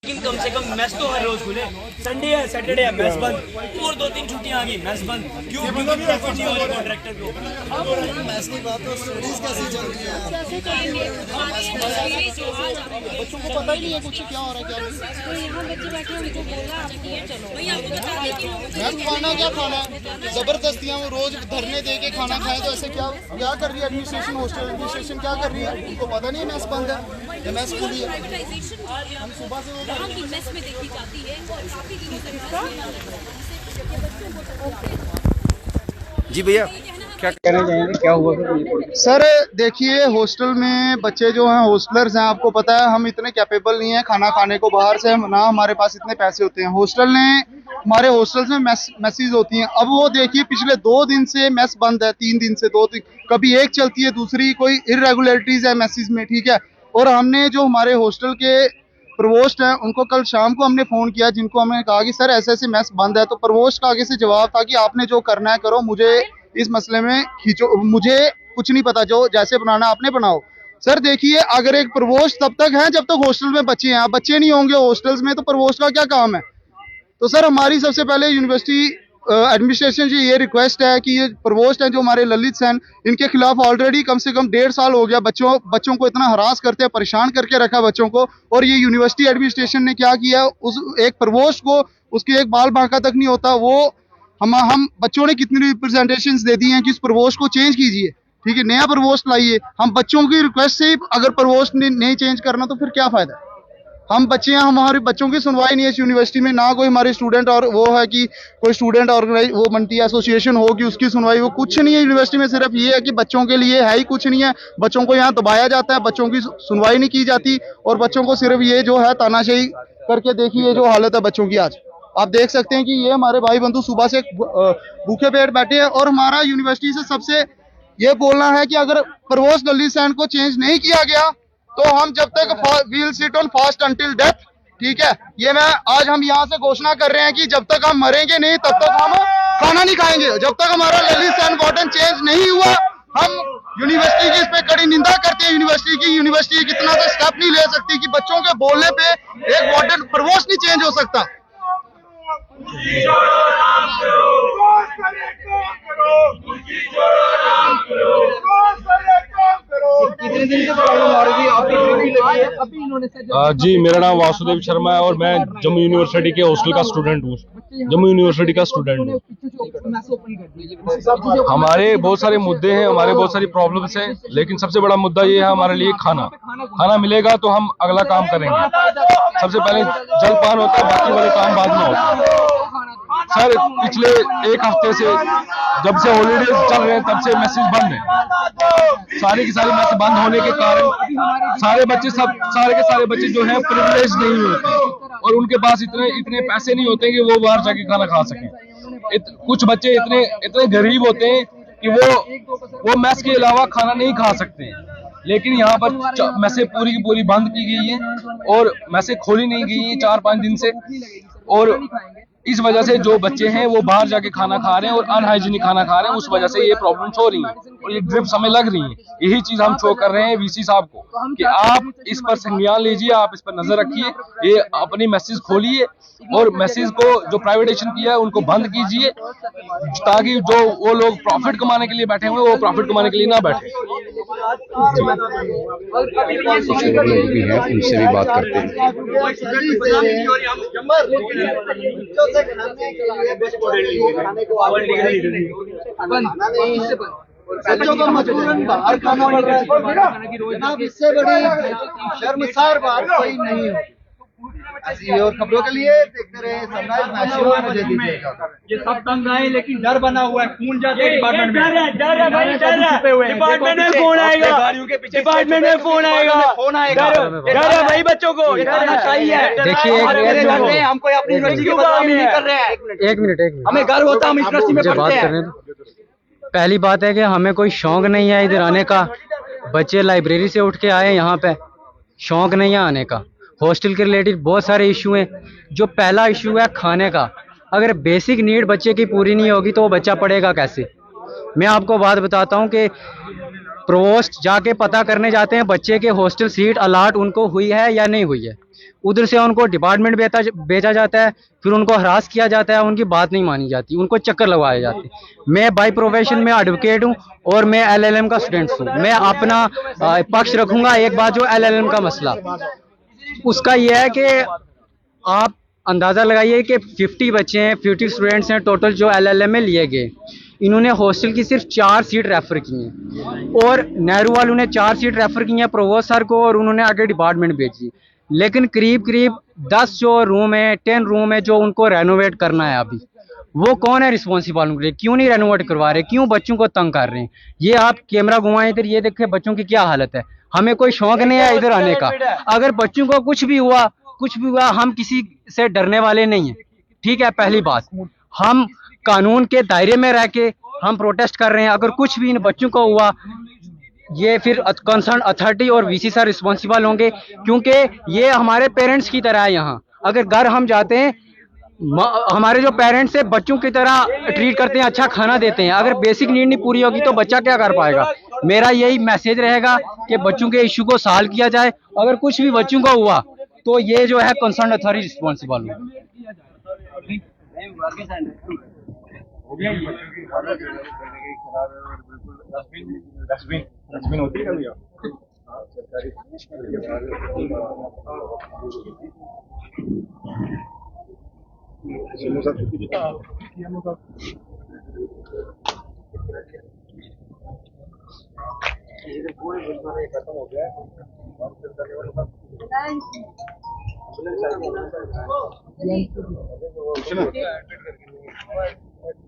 लेकिन कम से कम मैच तो हर रोज खुले। संडे है, सैटरडे है, मैच बंद, और 2-3 छुट्टियां आ गई, मैच बंद। क्यों? क्योंकि प्रॉफिट नहीं हो रहा कॉन्ट्रैक्टर को। मैच की बात तो स्टडीज कैसी चल रही है? बच्चों को पता ही नहीं है कुछ क्या हो रहा है, क्या नहीं। यहाँ बच्चे बैठे उनको बोला मैम खाना क्या खाना है? जबरदस्तियाँ वो रोज धरने दे के खाना खाए तो ऐसे क्या क्या कर रही है एडमिनिस्ट्रेशन? हॉस्टल एडमिनिस्ट्रेशन क्या कर रही है? उनको पता नहीं है मैच बंद है या मैच खुली है। हम सुबह से वो मेस में देखी जाती है और काफी दिनों तक। जी भैया क्या कहना चाहेंगे, क्या हुआ सर? देखिए हॉस्टल में बच्चे जो हैं हॉस्टलर्स हैं, आपको पता है हम इतने कैपेबल नहीं है खाना खाने को बाहर से, ना हमारे पास इतने पैसे होते हैं। हॉस्टल ने हमारे हॉस्टल्स में मैसेज होती हैं। अब वो देखिए पिछले 2 दिन से मैस बंद है, 3 दिन से 2 दिन, कभी एक चलती है दूसरी, कोई इरेगुलरिटीज है मैसेज में, ठीक है। और हमने जो हमारे हॉस्टल के प्रवोस्ट हैं उनको कल शाम को हमने फोन किया, जिनको हमने कहा कि सर ऐसे ऐसे मैस बंद है, तो प्रवोस्ट का आगे से जवाब था कि आपने जो करना है करो, मुझे इस मसले में खींचो, मुझे कुछ नहीं पता, जो जैसे बनाना आपने बनाओ। सर देखिए अगर एक प्रवोस्ट तब तक है जब तक हॉस्टल में बच्चे हैं, अब बच्चे नहीं होंगे हॉस्टल्स में तो प्रवोस्ट का क्या काम है? तो सर हमारी सबसे पहले यूनिवर्सिटी एडमिनिस्ट्रेशन से ये रिक्वेस्ट है कि ये प्रवोस्ट हैं जो हमारे ललित सेन, इनके खिलाफ ऑलरेडी कम से कम 1.5 साल हो गया बच्चों को इतना हरास करते हैं, परेशान करके रखा बच्चों को। और ये यूनिवर्सिटी एडमिनिस्ट्रेशन ने क्या किया, उस एक प्रवोस्ट को उसकी एक बाल बांका तक नहीं होता। वो हम बच्चों ने कितनी रिप्रेजेंटेशंस दे दी हैं कि इस प्रवोस्ट को चेंज कीजिए, ठीक है, नया प्रवोस्ट लाइए। हम बच्चों की रिक्वेस्ट से ही अगर प्रवोस्ट ने नहीं चेंज करना तो फिर क्या फायदा? हम बच्चे हैं, हमारे बच्चों की सुनवाई नहीं है इस यूनिवर्सिटी में, ना कोई हमारे स्टूडेंट और वो है कि कोई स्टूडेंट ऑर्गेनाइज वो मंटी एसोसिएशन होगी उसकी सुनवाई, वो कुछ नहीं है यूनिवर्सिटी में। सिर्फ ये है कि बच्चों के लिए है ही कुछ नहीं है, बच्चों को यहाँ दबाया जाता है, बच्चों की सुनवाई नहीं की जाती, और बच्चों को सिर्फ ये जो है तानाशाही करके देखिए जो हालत है बच्चों की। आज आप देख सकते हैं कि ये हमारे भाई बंधु सुबह से भूखे पेट बैठे हैं। और हमारा यूनिवर्सिटी से सबसे ये बोलना है कि अगर प्रवोस्ट ललित सेन को चेंज नहीं किया गया तो हम जब तक we'll sit on fast until death, ठीक है, ये आज हम यहाँ से घोषणा कर रहे हैं कि जब तक हम मरेंगे नहीं तब तक हम खाना नहीं खाएंगे, जब तक हमारा ललित सेन वार्डन चेंज नहीं हुआ। हम यूनिवर्सिटी की इस पे कड़ी निंदा करते हैं, यूनिवर्सिटी कितना तो स्टेप नहीं ले सकती कि बच्चों के बोलने पे एक वार्डन प्रवोस्ट नहीं चेंज हो सकता। कितने दिन से प्रॉब्लम आ रही है अभी इन्होंने? जी मेरा नाम वासुदेव शर्मा है और मैं जम्मू यूनिवर्सिटी के हॉस्टल का स्टूडेंट हूँ, जम्मू यूनिवर्सिटी का स्टूडेंट हूँ। हमारे बहुत सारे मुद्दे हैं, हमारे बहुत सारी प्रॉब्लम्स हैं, लेकिन सबसे बड़ा मुद्दा ये है हमारे लिए खाना मिलेगा तो हम अगला काम करेंगे। सबसे पहले जलपान होता है, बाकी वाले काम बाद में होता है। सर पिछले 1 हफ्ते से जब से हॉलीडेज चल रहे हैं तब से मैसेज बंद है, सारी की सारी मैसेज बंद होने के कारण सारे के सारे बच्चे जो हैं प्रिविलेज नहीं होते और उनके पास इतने पैसे नहीं होते कि वो बाहर जाके खाना खा सकें। कुछ बच्चे इतने गरीब होते हैं कि वो मैस के अलावा खाना नहीं खा सकते, लेकिन यहाँ पर मैसेज पूरी की पूरी बंद की गई है और मैसेज खोली नहीं गई है 4-5 दिन से। और इस वजह से जो बच्चे हैं वो बाहर जाके खाना खा रहे हैं और अनहाइजीनिक खाना खा रहे हैं, उस वजह से ये प्रॉब्लम्स हो रही हैं और ये ड्रिप्स हमें लग रही हैं। यही चीज हम शो कर रहे हैं वीसी साहब को कि आप इस पर संज्ञान लीजिए, आप इस पर नजर रखिए, ये अपनी मैसेज खोलिए और मैसेज को जो प्राइवेटाइजेशन किया है उनको बंद कीजिए, ताकि जो वो लोग प्रॉफिट कमाने के लिए बैठे हुए वो प्रॉफिट कमाने के लिए ना बैठे। भी है उनसे भी बात करते हैं। बच्चों को मजबूरन बाहर खाना पड़ रहा है, इससे बड़ी शर्मसार बात कोई नहीं है। ऐसी और खबरों के लिए देखते रहे सनराइज मैशो में। मुझे दीजिएगा, ये सब तंग आए लेकिन डर बना हुआ है, खून जाते डिपार्टमेंट में, डर है भाई, डिपार्टमेंट में फोन आएगा, डिपार्टमेंट में फोन आएगा, डर है भाई बच्चों को चाहिए। देखिए हम कोई अपनी यूनिवर्सिटी की बदनामी नहीं कर रहे हैं, एक मिनट हमें गर्व होता है हम यूनिवर्सिटी में पढ़ते हैं। पहली बात है कि हमें कोई शौक नहीं है इधर आने का, बच्चे लाइब्रेरी से उठ के आए यहाँ पे, शौक नहीं है आने का। हॉस्टल के रिलेटेड बहुत सारे इशू हैं। जो पहला इशू है खाने का, अगर बेसिक नीड बच्चे की पूरी नहीं होगी तो वो बच्चा पढ़ेगा कैसे? मैं आपको बात बताता हूँ कि प्रोवोस्ट जाके पता करने जाते हैं बच्चे के हॉस्टल सीट अलाट उनको हुई है या नहीं हुई है। उधर से उनको डिपार्टमेंट भेजा जाता है, फिर उनको हरास किया जाता है, उनकी बात नहीं मानी जाती, उनको चक्कर लगवाए जाते हैं। मैं बाय प्रोफेशन में एडवोकेट हूँ और मैं LLM का स्टूडेंट हूँ। मैं अपना पक्ष रखूंगा। एक बात जो LLM का मसला उसका यह है कि आप अंदाज़ा लगाइए कि 50 बच्चे हैं, 50 स्टूडेंट्स हैं टोटल जो LLM में लिए गए। इन्होंने हॉस्टल की सिर्फ 4 सीट रेफर की हैं और नेहरू वालों ने 4 सीट रेफर की हैं प्रोवोस्ट सर को और उन्होंने आगे डिपार्टमेंट भेजी। लेकिन करीब 10 जो रूम है, 10 रूम है जो उनको रेनोवेट करना है अभी, वो कौन है रिस्पॉन्सिबल उनके लिए? क्यों नहीं रेनोवेट करवा रहे? क्यों बच्चों को तंग कर रहे हैं? ये आप कैमरा घुमाएं इधर, ये देखें बच्चों की क्या हालत है। हमें कोई शौक नहीं है इधर आने का। अगर बच्चों को कुछ भी हुआ, हम किसी से डरने वाले नहीं हैं, ठीक है। पहली बात, हम कानून के दायरे में रह के हम प्रोटेस्ट कर रहे हैं। अगर कुछ भी इन बच्चों को हुआ, ये फिर कंसर्न अथॉरिटी और VC सर रिस्पॉन्सिबल होंगे, क्योंकि ये हमारे पेरेंट्स की तरह है। यहाँ अगर घर हम जाते हैं, हमारे जो पेरेंट्स है बच्चों की तरह ट्रीट करते हैं, अच्छा खाना देते हैं। अगर बेसिक नीड नहीं पूरी होगी तो बच्चा क्या कर पाएगा? मेरा यही मैसेज रहेगा कि बच्चों के इशू को सॉल्व किया जाए। अगर कुछ भी बच्चों को हुआ तो ये जो है कंसर्न अथॉरिटी रिस्पॉन्सिबल हो।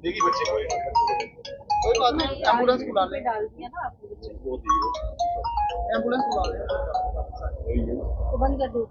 देखिए बच्चे कोई बात नहीं, एम्बुलेंस बुला लें। डाल दिया ना आपने बच्चे एम्बुलेंस बुला लें। को बंद कर दो।